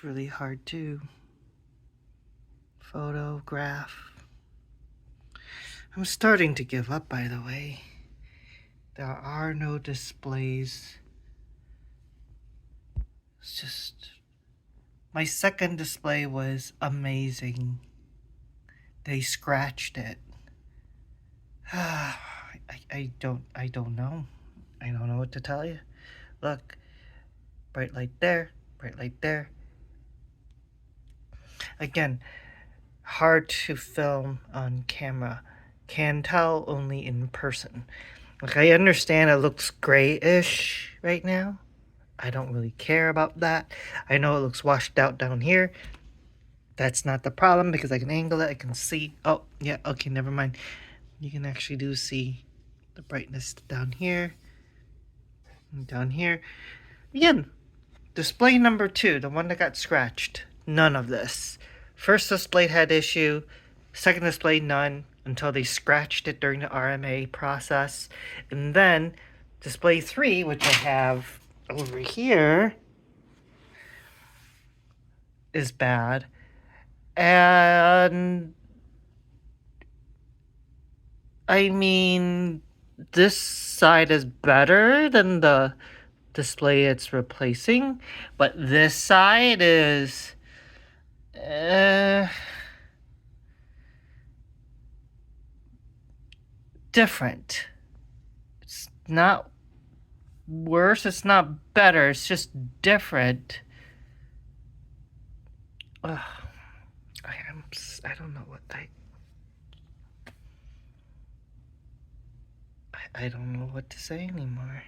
really hard too. Photograph. I'm starting to give up, by the way. There are no displays. It's just... my second display was amazing. They scratched it. I don't know. I don't know what to tell you. Look, bright light there, bright light there. Again, hard to film on camera. Can tell only in person. Like, I understand it looks grayish right now. I don't really care about that. I know it looks washed out down here. That's not the problem because I can angle it. I can see. Oh, yeah, okay, never mind. You can actually do see the brightness down here and down here. Again, display number 2, the one that got scratched. None of this. First display had issue. Second display, none, until they scratched it during the RMA process. And then display 3, which I have over here, is bad. And I mean, this side is better than the display it's replacing, but this side is different. It's not worse, it's not better, it's just different. Ugh. I don't know what I don't know what to say anymore.